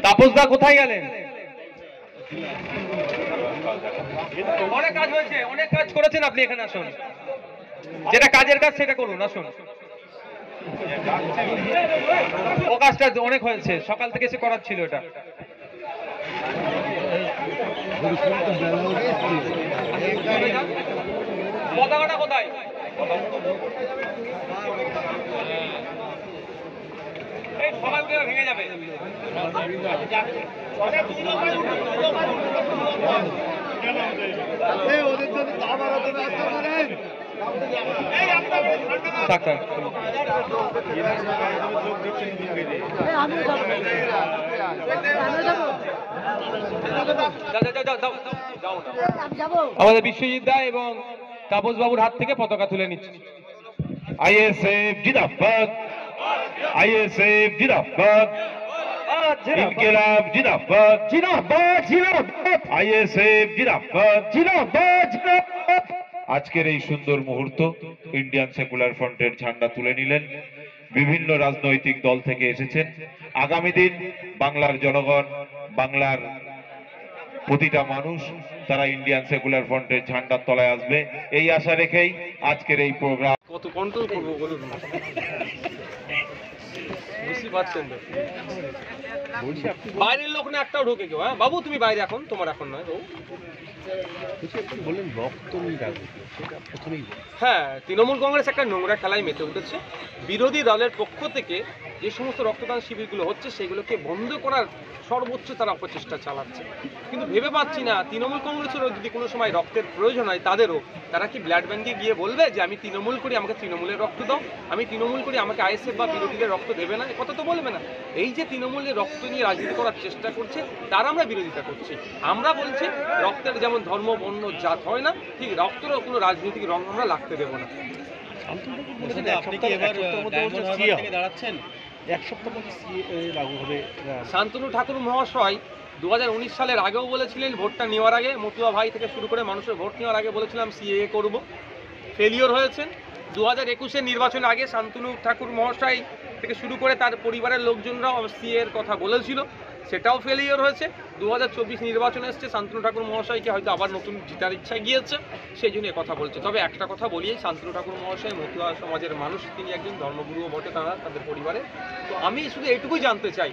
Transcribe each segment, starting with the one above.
তাপসদা কোথায় গেলেন? অনেক কাজ হয়েছে, অনেক কাজ করেছেন আপনি, এখানে আসুন। যেটা কাজের কাজ সেটা করুন, আসুন। ও কাজটা অনেক হয়েছে, সকাল থেকে এসে করার ছিল এটা। পতাকাটা কোথায়? এই সকাল থেকে ভেঙে যাবে। ওদের জন্য আমাদের বিশ্বজিৎ দা এবং তাপস বাবুর হাত থেকে পতাকা তুলে নিচ্ছে। আইএসএফ জিন্দাবাদ, আইএসএফ জিন্দাবাদ, ইনকিলাব জিন্দাবাদ, জিন্দাবাদ জিন্দাবাদ, আইএসএফ জিন্দাবাদ, জিন্দাবাদ জিন্দাবাদ। আজকের এই সুন্দর মুহূর্ত ইন্ডিয়ান সেকুলার ফ্রন্টের ঝান্ডা তুলে নিলেন। বিভিন্ন রাজনৈতিক দল থেকে এসেছেন। আগামী দিন বাংলার জনগণ, বাংলার প্রতিটা মানুষ তারা ইন্ডিয়ান সেকুলার ফ্রন্টের ঝান্ডার তলায় আসবে, এই আশা রেখেই আজকের এই প্রোগ্রাম। কত কন্ট্রোল করবো বলুন, বুঝতে পারছেন তো? বাইরের লোক না একটাও ঢোকে কেউ। হ্যাঁ বাবু তুমি বাইরে, এখন তোমার এখন নয় বাবু। বললেন রক্ত নিয়ে রাজনীতি, সেটা প্রথমেই হ্যাঁ, তৃণমূল কংগ্রেস একটা নোংরা খেলায় মেতে উঠেছে। বিরোধী দলের পক্ষ থেকে যে সমস্ত রক্তদান শিবিরগুলো হচ্ছে সেগুলোকে বন্ধ করার সর্বোচ্চ তারা অপচেষ্টা চালাচ্ছে। কিন্তু ভেবে পাচ্ছি না তৃণমূল কংগ্রেসেরও যদি কোনো সময় রক্তের প্রয়োজন হয় তাদেরও, তারা কি ব্লাড ব্যাঙ্কে গিয়ে বলবে যে আমি তৃণমূল করি, আমাকে তৃণমূলের রক্ত দাও, আমি তৃণমূল করি, আমাকে আইএসএফ বা বিরোধীদের রক্ত দেবে না? কথা তো বলবে না। এই যে তৃণমূলের রক্ত নিয়ে রাজনীতি করার চেষ্টা করছে তার আমরা বিরোধিতা করছি। আমরা বলছি রক্তের যেমন ধর্ম বর্ণ জাত হয় না, ঠিক রক্তেরও কোনো রাজনৈতিক রং আমরা লাগতে দেবো না। আপনি কি এবার দাঁড়াচ্ছেন? এক সপ্তাহ মধ্যে সিএএ লাগু হবে। শান্তনু ঠাকুর মহাশয় 2019 সালের আগেও বলেছিলেন, ভোটটা নেওয়ার আগে মতুয়া ভাই থেকে শুরু করে মানুষের ভোট নেওয়ার আগে বলেছিলাম সিএএ করব, ফেলিওর হয়েছেন। 2021-এর নির্বাচনের আগে শান্তনু ঠাকুর মহাশয় থেকে শুরু করে তার পরিবারের লোকজনরাও সিএএর কথা বলেছিল, সেটাও ফেলিওর হয়েছে। 2024 নির্বাচনে এসছে, শান্তনু ঠাকুর মহাশয়কে হয়তো আবার নতুন জিতার ইচ্ছা গিয়েছে, সেই জন্য কথা বলছে। তবে একটা কথা বলি, শান্তনু ঠাকুর মহাশয় মতুয়া সমাজের মানুষ, তিনি একজন ধর্মগুরুও বটে তাদের পরিবারে। তো আমি শুধু এটুকুই জানতে চাই,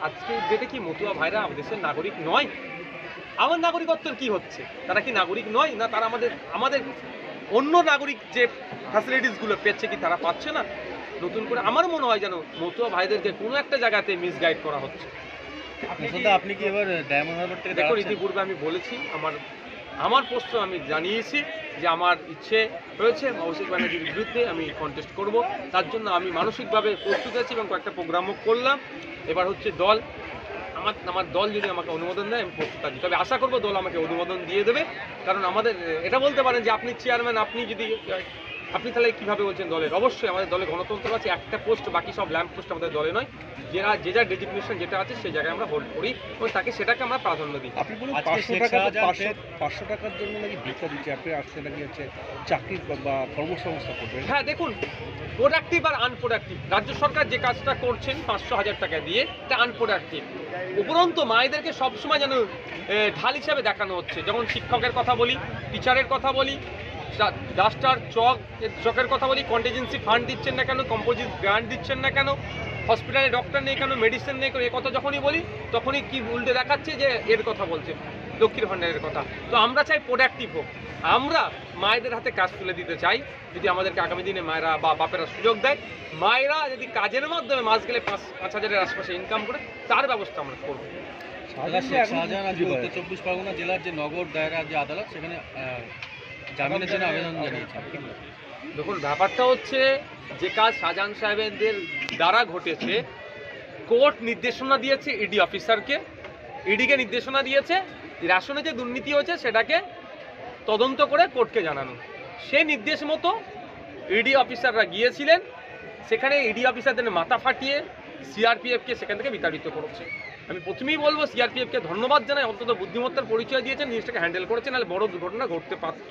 আজকে ডেটে কি মতুয়া ভাইরা দেশের নাগরিক নয়? আমার নাগরিকত্বের কি হচ্ছে? তারা কি নাগরিক নয়, না তারা আমাদের অন্য নাগরিক যে ফ্যাসিলিটিসগুলো পেচ্ছে কি তারা পাচ্ছে না? নতুন করে আমার মনে হয় যেন মতুয়া ভাইদেরকে কোনো একটা জায়গাতে মিসগাইড করা হচ্ছে। আপনি কি এবার ডায়মন্ড হারবার থেকে দেখুন, ইতিপূর্বে আমি বলেছি আমার প্রশ্ন আমি জানিয়েছি যে আমার ইচ্ছে রয়েছে অভিষেক ব্যানার্জির বিরুদ্ধে আমি কন্টেস্ট করব। তার জন্য আমি মানসিকভাবে প্রস্তুত আছি এবং কয়েকটা প্রোগ্রামও করলাম। এবার হচ্ছে দল, আমার দল যদি আমাকে অনুমোদন দেয় আমি প্রস্তুত আছি। তবে আশা করব দল আমাকে অনুমোদন দিয়ে দেবে, কারণ আমাদের এটা বলতে পারেন যে আপনি চেয়ারম্যান, আপনি তাহলে কীভাবে বলছেন দলের? অবশ্যই আমাদের দলে গণতন্ত্র আছে, একটা পোস্ট, বাকি সব ল্যাম্প পোস্ট আমাদের দলে নয়। যে যার ডেজিগনেশন যেটা আছে সেই জায়গায় আমরা হোল্ড করি এবং সেটাকে আমরা প্রাধান্য দিই। আপনি বলুন 500 টাকার জন্য নাকি ভিক্ষা দিচ্ছে, আপনি আসছে নাকি হচ্ছে চাকরি বা কর্মসংস্থান করবেন? হ্যাঁ দেখুন, প্রোডাক্টিভ আর আনপ্রোডাক্টিভ, রাজ্য সরকার যে কাজটা করছেন 500,000 টাকা দিয়ে, এটা আনপ্রোডাক্টিভ। উপরন্তু মায়েদেরকে সবসময় যেন ঢাল হিসাবে দেখানো হচ্ছে। যখন শিক্ষকের কথা বলি, টিচারের কথা বলি, ডাস্টার চকের কথা বলি, কন্টিজেন্সি ফান্ড দিচ্ছেন না কেন, কম্পোজিট গ্রান্ট দিচ্ছেন না কেন, হসপিটালে ডক্টর নেই কেন, মেডিসিন নেই কেন, এ কথা যখনই বলি তখনই কি উল্টে দেখাচ্ছে যে এর কথা বলছে, লক্ষ্মীর ভাণ্ডারের কথা। তো আমরা চাই প্রোডাক্টিভ হোক, আমরা মায়েদের হাতে কাজ তুলে দিতে চাই। যদি আমাদেরকে আগামী দিনে মায়েরা বা বাপেরা সুযোগ দেয়, মায়েরা যদি কাজের মাধ্যমে মাস গেলে 5,000-এর আশপাশে ইনকাম করে, তার ব্যবস্থা আমরা করবো। শাহজাহান আজকে উত্তর 24 পরগনা জেলার যে নগর দায়রা যে আদালত, সেখানে জামিনের জন্য আবেদন জানিয়েছে। দেখুন, ব্যাপারটা হচ্ছে যে কাজ শাহজাহান সাহেবদের দ্বারা ঘটেছে, কোর্ট নির্দেশনা দিয়েছে ইডি অফিসারকে, ইডিকে নির্দেশনা দিয়েছে রেশনে যে দুর্নীতি হয়েছে সেটাকে তদন্ত করে কোর্টকে জানানো। সেই নির্দেশ মতো ইডি অফিসাররা গিয়েছিলেন, সেখানে ইডি অফিসারদের মাথা ফাটিয়ে সিআরপিএফকে সেখান থেকে বিতাড়িত করেছে। আমি প্রথমেই বলবো সিআরপিএফকে ধন্যবাদ জানাই, অন্তত বুদ্ধিমত্তার পরিচয় দিয়েছেন, জিনিসটাকে হ্যান্ডেল করেছেন, নাহলে বড় দুর্ঘটনা ঘটতে পারত,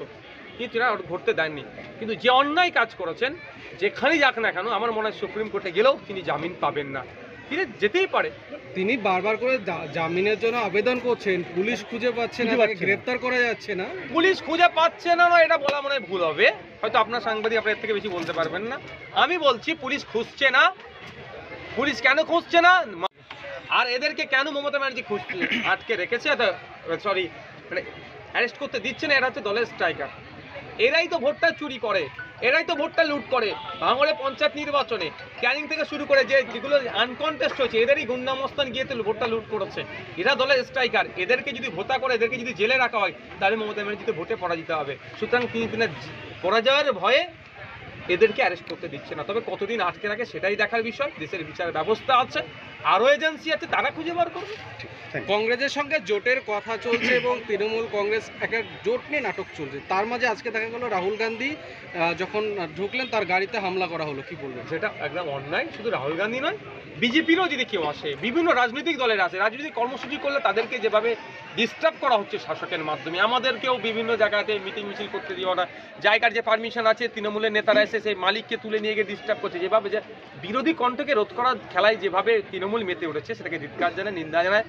কিন্তু এরা ঘটতে দেননি। কিন্তু যে অন্যায় কাজ করেছেন যেখানেই যাক না কেন, আমার মনে হয় সুপ্রিম কোর্টে গেলেও তিনি জামিন পাবেন না, তিনি যেতেই পারে। তিনি বারবার করে জামিনের জন্য আবেদন করছেন, পুলিশ খুঁজে পাচ্ছে না, তাকে গ্রেফতার করা যাচ্ছে না। পুলিশ খুঁজে পাচ্ছে না, এটা বলা মনে হয় ভুল হবে, হয়তো আপনার সাংবাদিক আপনার এর থেকে বেশি বলতে পারবেন না। আমি বলছি পুলিশ খুঁজছে না। পুলিশ কেন খুঁজছে না, আর এদেরকে কেন মমতা ব্যানার্জি খুঁজছে, আটকে রেখেছে, সরি মানে অ্যারেস্ট করতে দিচ্ছে না, এরা হচ্ছে দলের স্ট্রাইকার। এরাই তো ভোটটা চুরি করে, এরাই তো ভোটটা লুট করে। ভাঙড়ে পঞ্চায়েত নির্বাচনে ক্যানিং থেকে শুরু করে যেগুলো আনকনটেস্ট হয়েছে, এদেরই গুন্ডামস্তান গিয়ে তো ভোটটা লুট করেছে। এরা দলের স্ট্রাইকার, এদেরকে যদি ভোটা করে, এদেরকে যদি জেলে রাখা হয়, তাহলে মমতা ব্যানার্জিতে ভোটে পরাজিত হবে। সুতরাং তিনি পরাজয়ের ভয়ে এদেরকে অ্যারেস্ট করতে দিচ্ছে না। তবে কতদিন আটকে রাখে সেটাই দেখার বিষয়। দেশের বিচার ব্যবস্থা আছে, আরও এজেন্সি আছে, তারা খুঁজে বার করবে। কংগ্রেসের সঙ্গে জোটের কথা চলছে এবং তৃণমূল কংগ্রেস একটা জোট নিয়ে নাটক চলছে, তার মাঝে আজকে দেখা গেল রাহুল গান্ধী যখন ঢুকলেন তার গাড়িতে হামলা করা হলো, কি বলবেন? সেটা একদম অন্যায়। শুধু রাহুল গান্ধী নয়, বিজেপিরও যদি কেউ আসে, বিভিন্ন রাজনৈতিক দলের আসে, রাজনৈতিক কর্মসূচি করলে তাদেরকে যেভাবে ডিস্টার্ব করা হচ্ছে শাসকের মাধ্যমে, আমাদেরকেও বিভিন্ন জায়গাতে মিটিং মিছিল করতে দেওয়া না, জায়গার যে পারমিশন আছে তৃণমূলের নেতারা এসে সেই মালিককে তুলে নিয়ে গিয়ে ডিস্টার্ব করছে, যেভাবে যে বিরোধী কণ্ঠকে রোধ করার খেলায় যেভাবে তৃণমূল মেতে উঠেছে, সেটাকে ধিক্কার জানায়, নিন্দা জানায়।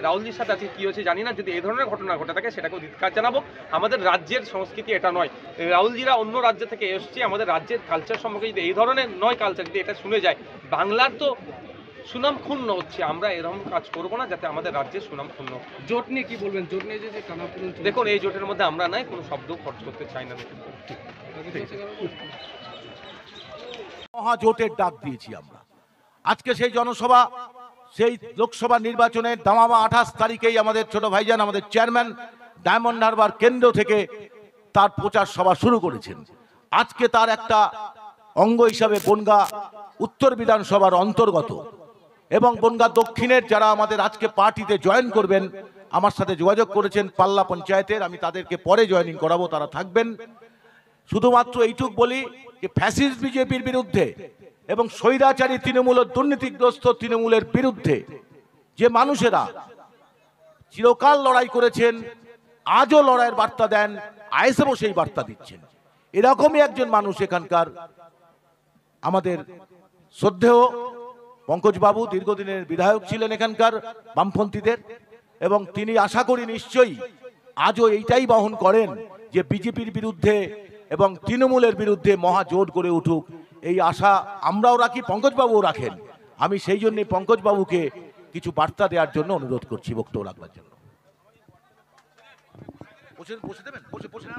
রাহুলজির সাথে আজকে কী হয়েছে জানি না, যদি এই ধরনের ঘটনা ঘটে থাকে সেটাকেও ধিক্কার জানাবো। আমাদের রাজ্যের সংস্কৃতি এটা নয়। রাহুলজিরা অন্য রাজ্য থেকে এসছে, আমাদের রাজ্যের কালচার সম্পর্কে যদি এই ধরনের নয় কালচার যদি এটা শুনে যায়, বাংলার তো সুনাম ক্ষুণ্ণ হচ্ছে। আমরা এরকম কাজ করবো না যাতে আমাদের রাজ্যের সুনাম ক্ষুণ্ণ। জোট নিয়ে কি বলবেন? জোট নিয়ে যে টানাপোড়েন চলছে, দেখুন এই জোটের মধ্যে আমরা নাই, কোনো শব্দ খরচ করতে চাই না। মহাজোটের ডাক দিয়েছি আমরা। আজকে সেই জনসভা, সেই লোকসভা নির্বাচনের দামামা 28 তারিখেই আমাদের ছোট ভাইজান, আমাদের চেয়ারম্যান ডায়মন্ড হারবার কেন্দ্র থেকে তার প্রচার সভা শুরু করেছেন। আজকে তার একটা অঙ্গ হিসাবে বনগাঁ উত্তর বিধানসভার অন্তর্গত এবং বনগাঁ দক্ষিণের যারা আমাদের আজকে পার্টিতে জয়েন করবেন, আমার সাথে যোগাযোগ করেছেন পাল্লা পঞ্চায়েতের, আমি তাদেরকে পরে জয়েনিং করাবো, তারা থাকবেন। শুধুমাত্র এইটুক বলি যে ফ্যাসিস্ট বিজেপির বিরুদ্ধে এবং স্বৈরাচারী তৃণমূল ও দুর্নীতিগ্রস্ত তৃণমূলের বিরুদ্ধে যে মানুষেরা চিরকাল লড়াই করেছেন, আজও লড়াইয়ের বার্তা দেন, আইএসএফও সেই বার্তা দিচ্ছেন। এরকমই একজন মানুষ এখানকার আমাদের শ্রদ্ধেয় পঙ্কজবাবু, দীর্ঘদিনের বিধায়ক ছিলেন এখানকার বামপন্থীদের, এবং তিনি আশা করি নিশ্চয়ই আজও এইটাই বহন করেন যে বিজেপির বিরুদ্ধে এবং তৃণমূলের বিরুদ্ধে মহাজোট গড়ে উঠুক, এই আশা আমরাও রাখি, পঙ্কজবাবুও রাখেন। আমি সেই জন্যই পঙ্কজবাবুকে কিছু বার্তা দেওয়ার জন্য অনুরোধ করছি, বক্তব্য রাখবার জন্য। বসে দেবেন, বসে